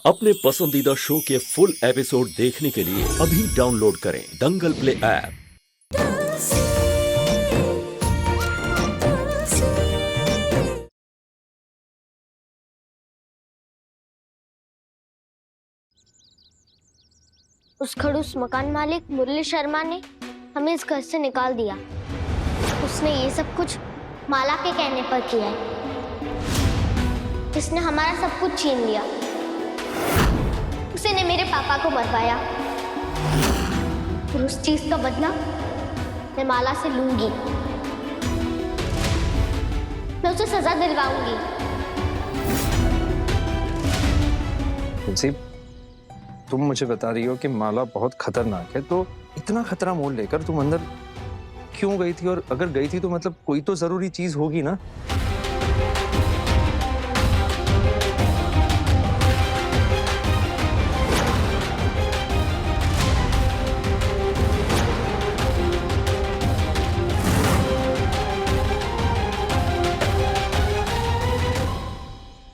अपने पसंदीदा शो के फुल एपिसोड देखने के लिए अभी डाउनलोड करें दंगल प्ले ऐप। उस खड़ूस मकान मालिक मुरली शर्मा ने हमें इस घर से निकाल दिया। उसने ये सब कुछ माला के कहने पर किया है। इसने हमारा सब कुछ छीन लिया। उसी ने मेरे पापा को मरवाया और उस चीज का बदला मैं माला से लूंगी। मैं उसे सजा दिलवाऊंगी। तुलसी, तुम मुझे बता रही हो कि माला बहुत खतरनाक है, तो इतना खतरा मोल लेकर तुम अंदर क्यों गई थी? और अगर गई थी तो मतलब कोई तो जरूरी चीज होगी ना?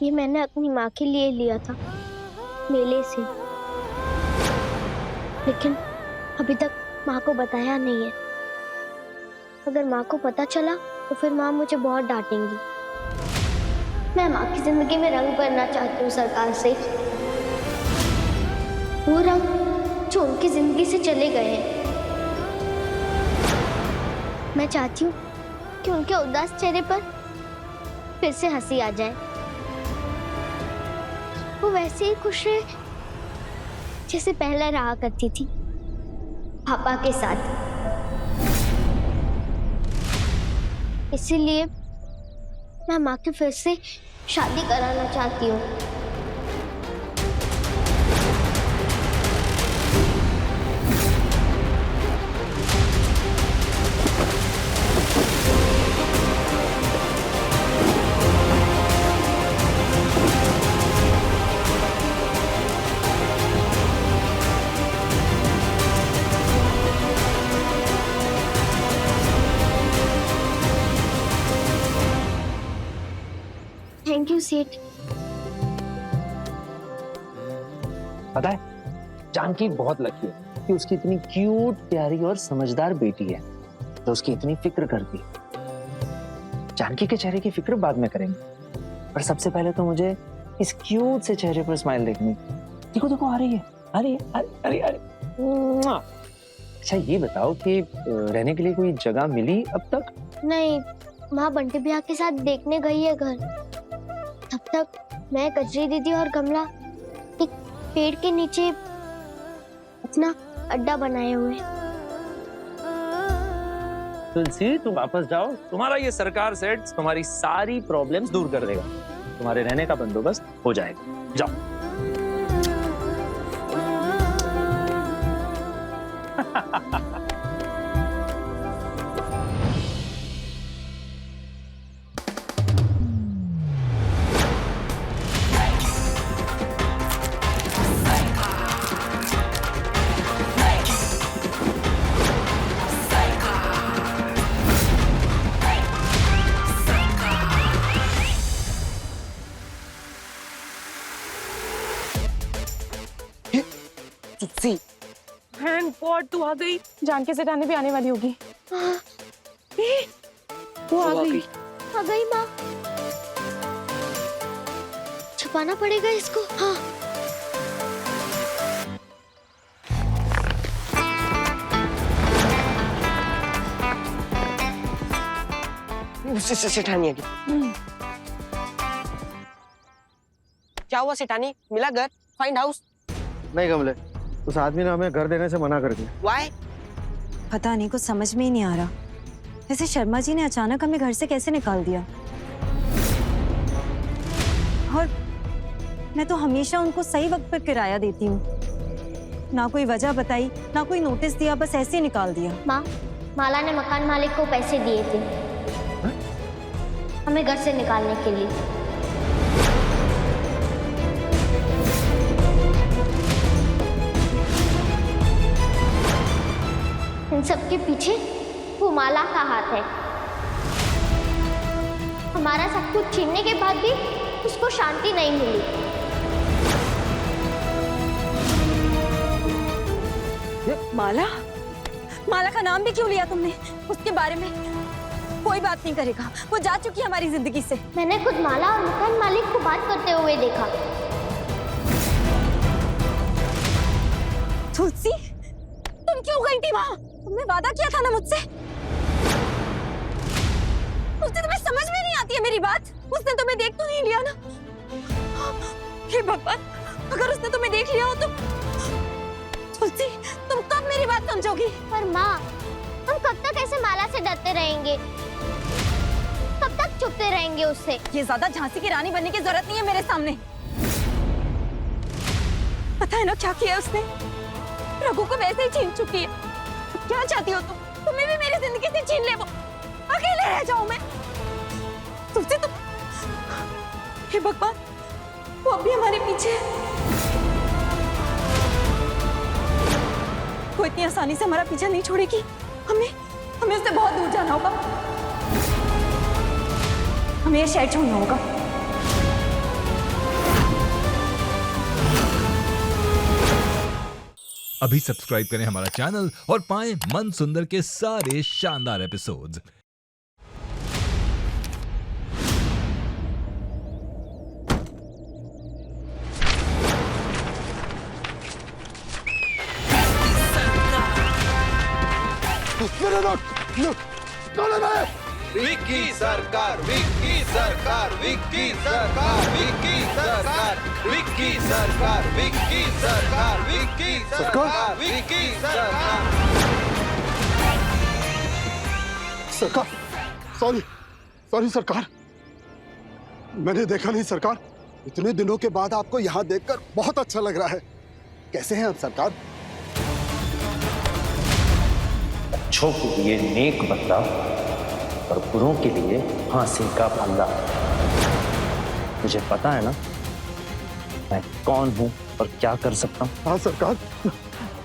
ये मैंने अपनी माँ के लिए लिया था मेले से, लेकिन अभी तक माँ को बताया नहीं है। अगर माँ को पता चला तो फिर माँ मुझे बहुत डांटेंगी। मैं माँ की जिंदगी में रंग भरना चाहती हूँ सरकार से, वो रंग जो उनकी जिंदगी से चले गए हैं। मैं चाहती हूँ कि उनके उदास चेहरे पर फिर से हंसी आ जाए। वो वैसे ही खुश है जैसे पहले रहा करती थी पापा के साथ। इसीलिए मैं माँ की फिर से शादी कराना चाहती हूँ। थैंक यू सेठ। पता है, जानकी बहुत लकी है कि उसकी इतनी क्यूट, प्यारी और समझदार बेटी है तो उसकी इतनी फिक्र करती है। जानकी के चेहरे की फिक्र बाद में करेंगे, पर सबसे पहले तो मुझे इस क्यूट से चेहरे पर स्माइल देखनी। देखो देखो, आ रही है, आ रही है, अरे अरे। मुआ। अच्छा ये बताओ कि रहने के लिए कोई जगह मिली अब तक? नहीं, माँ बंटी भैया के साथ देखने गई है घर। तब तक मैं, कजरी दीदी और कमला एक पेड़ के नीचे अपना अड्डा बनाए हुए हैं। तुलसी, तुम वापस जाओ, तुम्हारा ये सरकार सेठ तुम्हारी सारी प्रॉब्लम्स दूर कर देगा। तुम्हारे रहने का बंदोबस्त हो जाएगा, जाओ। तुलसी, हैंड पॉट तू आ गई। जानकी सेठानी भी आने वाली होगी। वो आ गई। आ गई माँ। छुपाना पड़ेगा इसको। हाँ। उससे सेठानी आ गई। क्या हुआ सेठानी? मिला घर? Find house? नहीं कमले, उस आदमी ने हमें घर देने से मना कर दिया। Why? पता नहीं, कुछ समझ में ही नहीं आ रहा। वैसे शर्मा जी ने अचानक हमें घर से कैसे निकाल दिया? और मैं तो हमेशा उनको सही वक्त पर किराया देती हूँ। ना कोई वजह बताई, ना कोई नोटिस दिया, बस ऐसे ही निकाल दिया। माँ, माला ने मकान मालिक को पैसे दिए थे हमें घर से निकालने के लिए। इन सब के पीछे वो माला का हाथ है। हमारा सब कुछ छीनने के बाद भी उसको शांति नहीं मिली। माला? माला का नाम भी क्यों लिया तुमने? उसके बारे में कोई बात नहीं करेगा, वो जा चुकी है हमारी जिंदगी से। मैंने खुद माला और मकान मालिक को बात करते हुए देखा। तुलसी, तुम क्यों गई थी वहां? तुमने वादा किया था ना मुझसे। उसने तुम्हें समझ में नहीं आती है मेरी बात? उसने तुम्हें देख तो नहीं लिया ना? हे भगवान, अगर उसने तुम्हें देख लिया हो तो तुलसी, तुम कब मेरी बात समझोगी? पर माँ, हम कब तक ऐसे माला से डरते रहेंगे? कब तक छुपते रहेंगे उससे? ये ज्यादा झांसी की रानी बनने की जरूरत नहीं है मेरे सामने। पता है ना क्या किया है उसने? रघु को वैसे ही छीन चुकी है। क्या चाहती हो तुम? तुम्हें भी मेरी जिंदगी से छीन ले वो। अकेले रह जाऊं मैं? तुमसे तुम, हे भगवान, वो अभी हमारे पीछे है। वो इतनी आसानी से हमारा पीछा नहीं छोड़ेगी। हमें उससे बहुत दूर जाना होगा। हमें ये शहर छोड़ना होगा। अभी सब्सक्राइब करें हमारा चैनल और पाएं मन सुंदर के सारे शानदार एपिसोड्स। मेरे लोग कौन है मैं? विक्की सरकार, विक्की सरकार, विक्की सरकार, विक्की सरकार, विक्की सरकार, विक्की सरकार, विक्की सरकार, विक्की सरकार। सरकार, सॉरी सरकार, मैंने देखा नहीं सरकार। इतने दिनों के बाद आपको यहाँ देखकर बहुत अच्छा लग रहा है। कैसे हैं आप सरकार? अच्छों के लिए नेक बदला और बुरों के लिए फांसी का फंदा। मुझे पता है ना मैं कौन हूं और क्या कर सकता हूं। हाँ सरकार,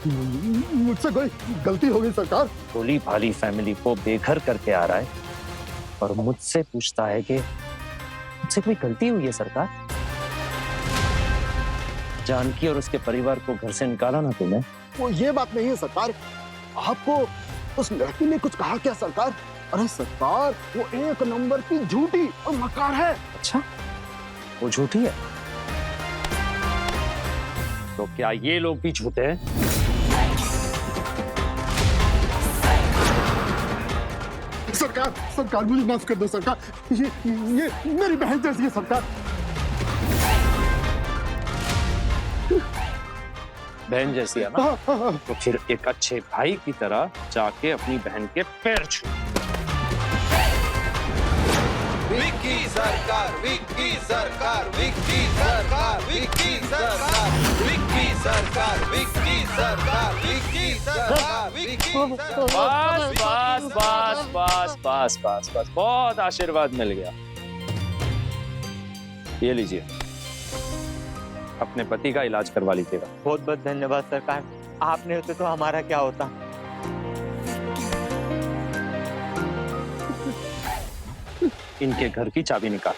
मुझसे कोई गलती हो गई सरकार। भोली भाली फैमिली को बेघर करके आ रहा है और मुझसे पूछता है कि मुझसे कोई गलती हुई है सरकार? जानकी और उसके परिवार को घर से निकाला ना तुमने? वो ये बात नहीं है सरकार। आपको उस लड़की ने कुछ कहा क्या सरकार? अरे सरकार, वो एक नंबर की झूठी और मकार है। अच्छा, वो झूठी है? तो क्या ये लोग भी झूठे हैं? सरकार मुझे माफ कर दो सरकार। ये मेरी बहन जैसी है सरकार। बहन जैसी है ना? तो फिर एक अच्छे भाई की तरह जाके अपनी बहन के पैर छू। विक्की सरकार, विक्की सरकार, विक्की सरकार, विक्की सरकार, विक्की सरकार, विक्की सरकार, विक्की सरकार, विक्की सरकार। बस बस बस बस बस बस बस, बहुत आशीर्वाद मिल गया। ये लीजिए, अपने पति का इलाज करवा लीजिएगा। बहुत बहुत धन्यवाद सरकार, आपने होते तो हमारा क्या होता। इनके घर की चाबी निकाल।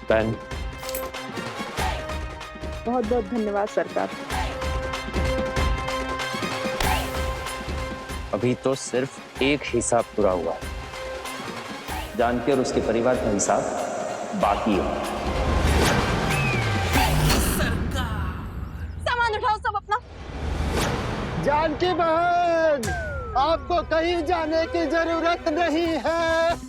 बहन, बहुत बहुत धन्यवाद सरकार। अभी तो सिर्फ एक हिसाब पूरा हुआ है। जानकी और उसके परिवार का हिसाब बाकी है। सामान उठाओ सब अपना। जानकी बहन, आपको कहीं जाने की जरूरत नहीं है।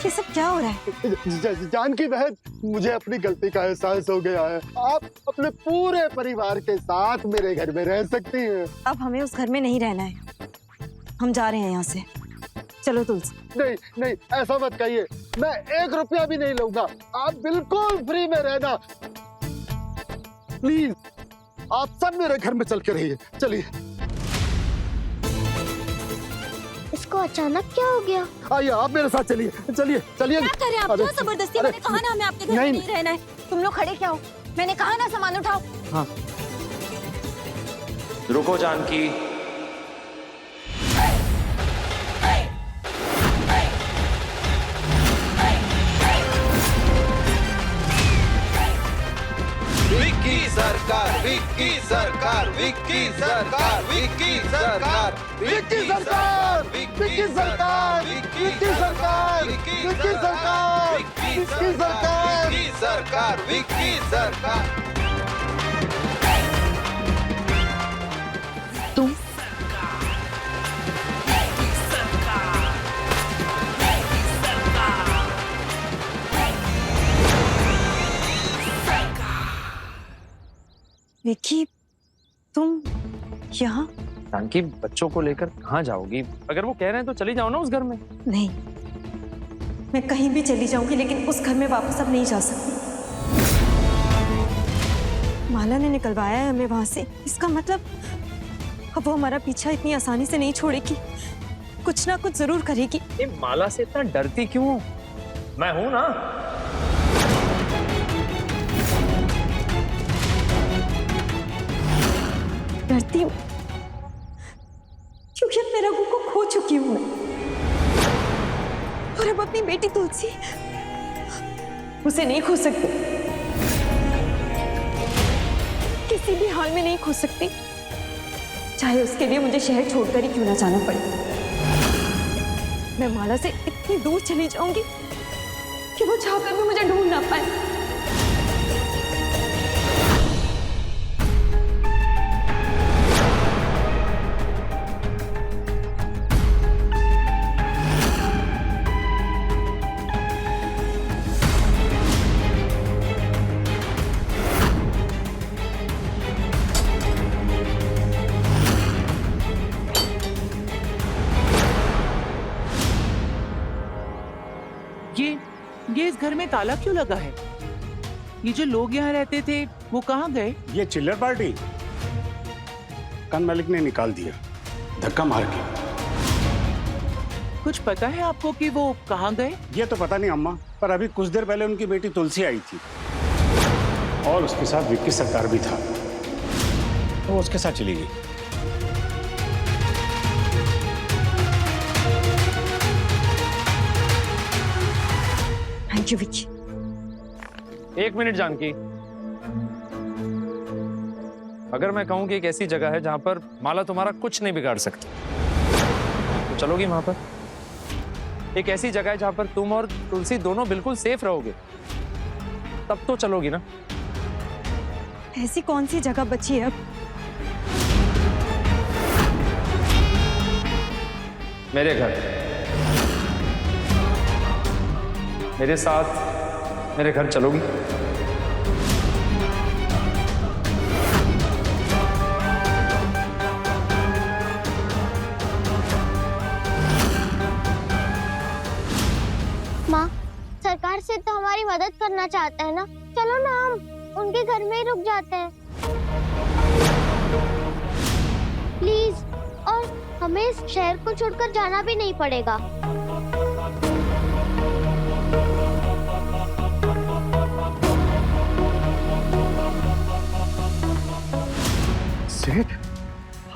ये सब क्या हो रहा है? जानकी बहन, मुझे अपनी गलती का एहसास हो गया है। आप अपने पूरे परिवार के साथ मेरे घर में रह सकती हैं। अब हमें उस घर में नहीं रहना है। हम जा रहे हैं यहाँ से। चलो तुलसी। नहीं नहीं, ऐसा मत कहिए। मैं 1 रुपया भी नहीं लूंगा। आप बिल्कुल फ्री में रहना। प्लीज, आप सब मेरे घर में चल के रहिए। चलिए। इस को अचानक क्या हो गया? आइए आप मेरे साथ चलिए, चलिए चलिए। क्या करें आप? अरे, क्या जबरदस्ती? अरे, मैंने कहा ना हमें आपके घर में नहीं। नहीं रहना है। तुम लोग खड़े क्या हो? मैंने कहा ना सामान उठाओ। हाँ रुको जानकी। विक्की सरकार, विक्की सरकार, विक्की सरकार, विक्की सरकार, विक्की सरकार, विक्की सरकार, विक्की सरकार, विक्की सरकार, विक्की सरकार, विक्की सरकार, विक्की सरकार। तुम विक्की, तुम यहाँ? जानकी बच्चों को लेकर कहाँ जाओगी? अगर वो कह रहे हैं तो चली जाओ ना उस घर में। नहीं, मैं कहीं भी चली जाऊंगी लेकिन उस घर में वापस अब नहीं जा सकती। माला ने निकलवाया है हमें वहां से, इसका मतलब अब वो हमारा पीछा इतनी आसानी से नहीं छोड़ेगी, कुछ ना कुछ जरूर करेगी। ये माला से इतना डरती क्यों हो? मैं हूं ना। डरती हूँ क्योंकि अब मैं रघु को खो चुकी हूँ और अब अपनी बेटी तुलसी उसे नहीं खो सकती, किसी भी हाल में नहीं खो सकती, चाहे उसके लिए मुझे शहर छोड़कर ही क्यों ना जाना पड़े। मैं माला से इतनी दूर चली जाऊंगी कि वो चाहकर भी मुझे ढूंढ ना पाए। ये इस घर में ताला क्यों लगा है? ये जो लोग यहाँ रहते थे वो कहाँ गए? ये चिल्लर पार्टी कान मालिक ने निकाल दिया धक्का मार के। कुछ पता है आपको कि वो कहाँ गए? ये तो पता नहीं अम्मा, पर अभी कुछ देर पहले उनकी बेटी तुलसी आई थी और उसके साथ विक्की सरकार भी था, तो उसके साथ चली गई। Thank you Vicky. एक मिनट जानकी, अगर मैं कहूं कि एक ऐसी जगह है जहां पर माला तुम्हारा कुछ नहीं बिगाड़ सकती, तो चलोगी वहां पर? एक ऐसी जगह है जहां पर तुम और तुलसी दोनों बिल्कुल सेफ रहोगे, तब तो चलोगी ना? ऐसी कौन सी जगह बची है अब? मेरे घर, मेरे साथ मेरे घर चलोगी? माँ, सरकार से तो हमारी मदद करना चाहता है ना, चलो ना हम उनके घर में ही रुक जाते हैं प्लीज, और हमें इस शहर को छोड़कर जाना भी नहीं पड़ेगा। सेठ,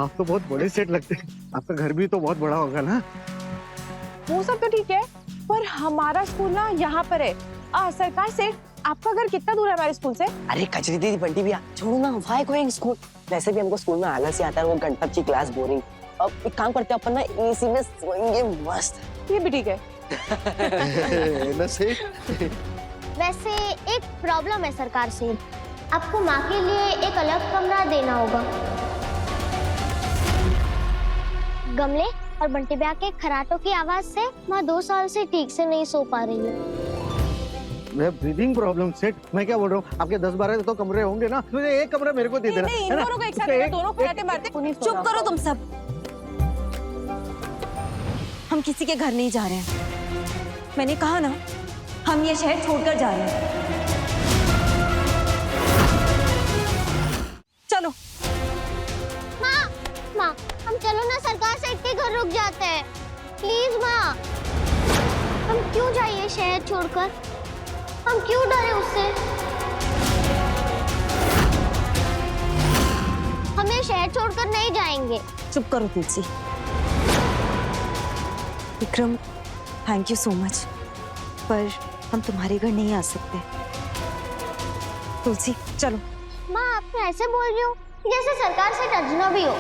आप तो बहुत बड़े सेठ लगते हैं, आपका घर भी तो बहुत बड़ा होगा ना? वो सब तो ठीक है, पर हमारा स्कूल ना यहाँ पर है। सरकार से आपका घर कितना दूर है हमारे स्कूल से? अरे कचरी दीदी बंटी भैया छोड़ो ना, व्हाई गोइंग स्कूल? वैसे भी हमको स्कूल में आलस ही आता है, वो घंटा की क्लास बोरिंग। अब एक काम करते हैं अपन ना, एसी में सोएंगे मस्त। ये भी ठीक है। ना सेठ? वैसे एक प्रॉब्लम है सरकार से, आपको माँ के लिए एक अलग कमरा देना होगा। गमले और बंटी भैया के खराटों की आवाज से माँ 2 साल से ठीक से नहीं सो पा रही है। मैं ब्रीदिंग प्रॉब्लम सेठ, मैं क्या बोल रहा हूँ, आपके 10-12 तो कमरे होंगे ना, मुझे एक कमरा मेरे को दे देना। नहीं, है इन ना? दोनों को एक साथ एक- में दोनों खराटे मारते। चुप करो तुम सब। हम किसी के घर नहीं जा रहे हैं, मैंने कहा ना, हम ये शहर छोड़कर जा रहे हैं। चलो। माँ, हम चलो ना सरकार सेठ के घर रुक जाते हैं, प्लीज माँ, हम क्यों जाइए शहर छोड़कर? हम क्यों डरे उससे? हम ये शहर छोड़कर नहीं जाएंगे। चुप करो Tulsi. Vikram, thank you so much, पर हम तुम्हारे घर नहीं आ सकते। तुलसी चलो। माँ, आप तो ऐसे बोल रही हो जैसे सरकार से टजना भी हो।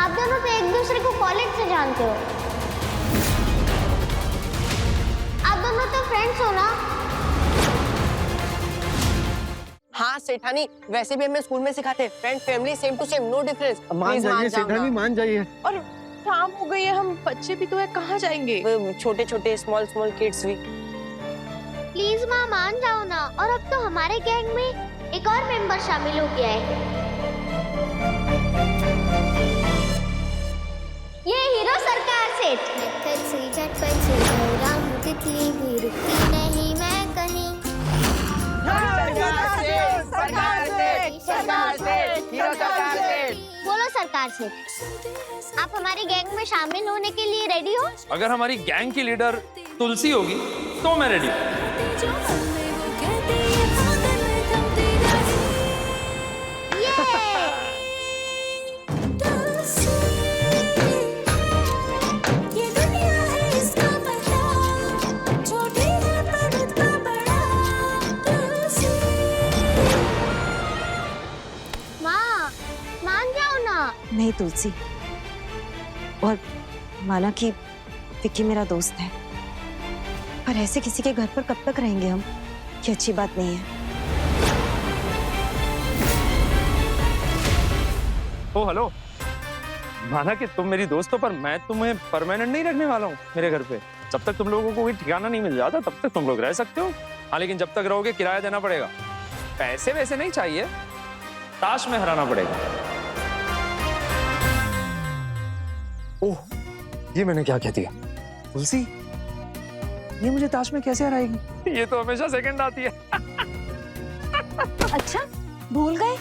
आप दोनों तो एक दूसरे को कॉलेज से जानते हो। आप दोनों तो फ्रेंड्स हो ना? हाँ सेठानी, वैसे भी हमें स्कूल में सिखाते हैं friend family same to same, no difference. मान जाइए सेठानी, मान जाइए। और शाम हो गई है, हम बच्चे भी तो है, कहाँ जाएंगे? छोटे छोटे स्मॉल स्मॉल किड्स भी। प्लीज माँ, मान जाओ ना। और अब तो हमारे गैंग में एक और मेंबर शामिल हो गया है। ये हीरो सरकार सेठ। झटपट से राम तितली भी रुकती नहीं मैं कहीं। बोलो सरकार सेठ, आप हमारी गैंग में शामिल होने के लिए रेडी हो? अगर हमारी गैंग की लीडर तुलसी होगी तो मैं रेडी। नहीं तुलसी, और माना कि विक्की मेरा दोस्त है, पर ऐसे किसी के घर पर कब तक रहेंगे हम? ये अच्छी बात नहीं है। ओ हेलो, माना कि तुम मेरी दोस्त हो, पर मैं तुम्हें परमानेंट नहीं रखने वाला हूँ मेरे घर पे। जब तक तुम लोगों को कोई ठिकाना नहीं मिल जाता तब तक तुम लोग रह सकते हो। हाँ, लेकिन जब तक रहोगे किराया देना पड़ेगा। पैसे वैसे नहीं चाहिए, ताश में हराना पड़ेगा। ओह, ये मैंने क्या कह दिया? तुलसी, ये मुझे ताश में कैसे हराएगी? ये तो हमेशा सेकंड आती है। अच्छा, भूल गए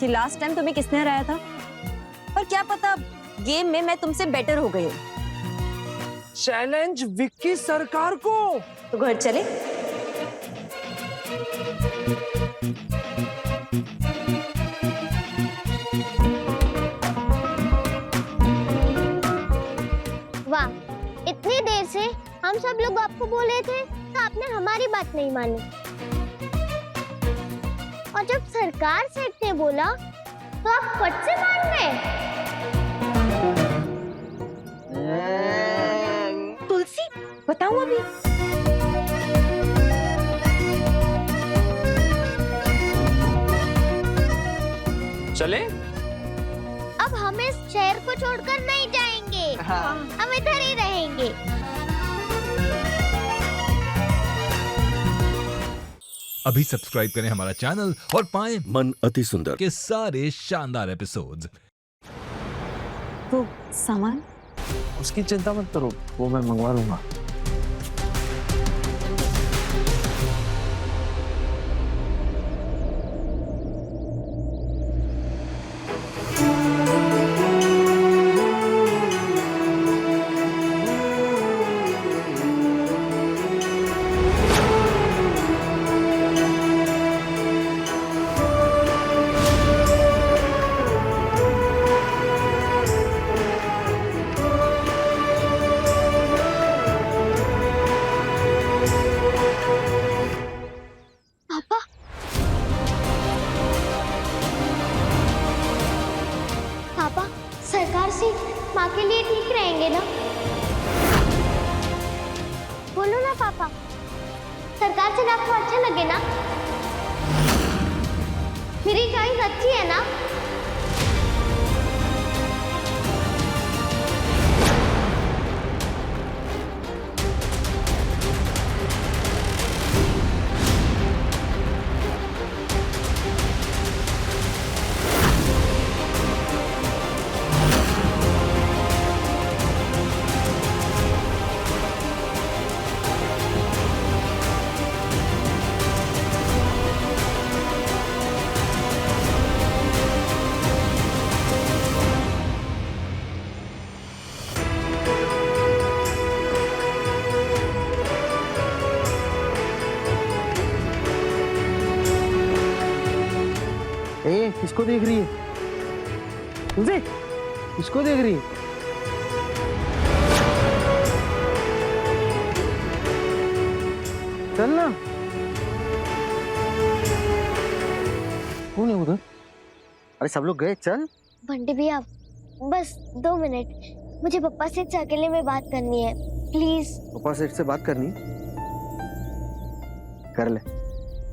कि लास्ट टाइम तुम्हें किसने हराया था? और क्या पता गेम में मैं तुमसे बेटर हो गई हूँ। चैलेंज विक्की सरकार को। तो घर चले? वाह, इतनी देर से हम सब लोग आपको बोल रहे थे तो आपने हमारी बात नहीं मानी। और जब सरकार सेठ ने बोला तो आप फट से मान गए। तुलसी, बताऊं अभी? चले? अब हम इस शहर को छोड़कर नहीं जाएंगे। हाँ। हम इधर ही रहेंगे। अभी सब्सक्राइब करें हमारा चैनल और पाएं मन अति सुंदर के सारे शानदार एपिसोड्स। वो सामान? उसकी चिंता मत करो, वो मैं मंगवा लूंगा। सरकार से माँ के लिए ठीक रहेंगे ना? बोलो ना पापा, सरकार से आपको अच्छा लगे ना? मेरी चॉइस अच्छी है ना? किसको देख रही है? तुलसी, किसको देख रही है? चल ना। कौन है उधर? अरे सब लोग गए, चल। बंटी भैया बस 2 मिनट, मुझे पप्पा से अकेले में बात करनी है, प्लीज। पापा सेठ से बात करनी? कर ले,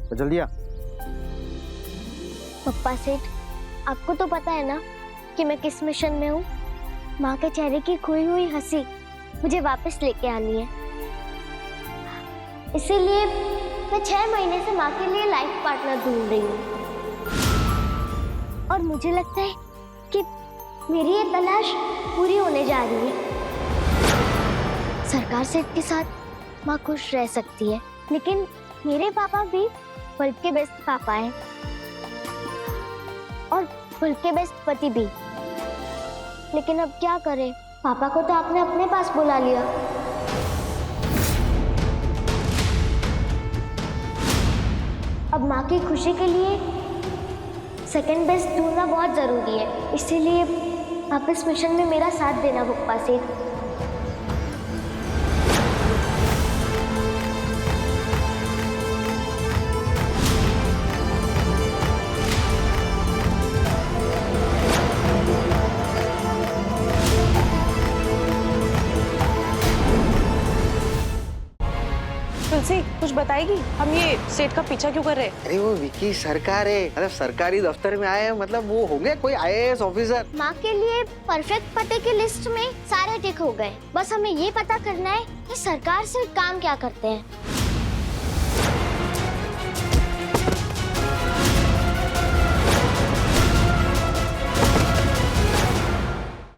तो जल्दी आ। पप्पा सेठ, आपको तो पता है ना कि मैं किस मिशन में हूँ। माँ के चेहरे की खोई हुई हंसी मुझे वापस लेके आनी है। इसीलिए मैं 6 महीने से माँ के लिए लाइफ पार्टनर ढूंढ रही हूँ और मुझे लगता है कि मेरी ये तलाश पूरी होने जा रही है। सरकार सेठ के साथ माँ खुश रह सकती है, लेकिन मेरे पापा भी वर्ल्ड के बेस्ट पापा हैं और वर्ल्ड के बेस्ट पति भी। लेकिन अब क्या करें, पापा को तो आपने अपने पास बुला लिया। अब माँ की खुशी के लिए सेकंड बेस्ट ढूंढना बहुत जरूरी है, इसीलिए आप इस मिशन में मेरा साथ देना पप्पा सेठ। तुलसी कुछ बताएगी, हम ये सेठ का पीछा क्यों कर रहे हैं? अरे वो विक्की सरकार है, मतलब सरकारी दफ्तर में आए हैं, मतलब वो होंगे कोई IAS ऑफिसर। माँ के लिए परफेक्ट पते की लिस्ट में सारे टिक हो गए, बस हमें ये पता करना है कि सरकार से काम क्या करते हैं।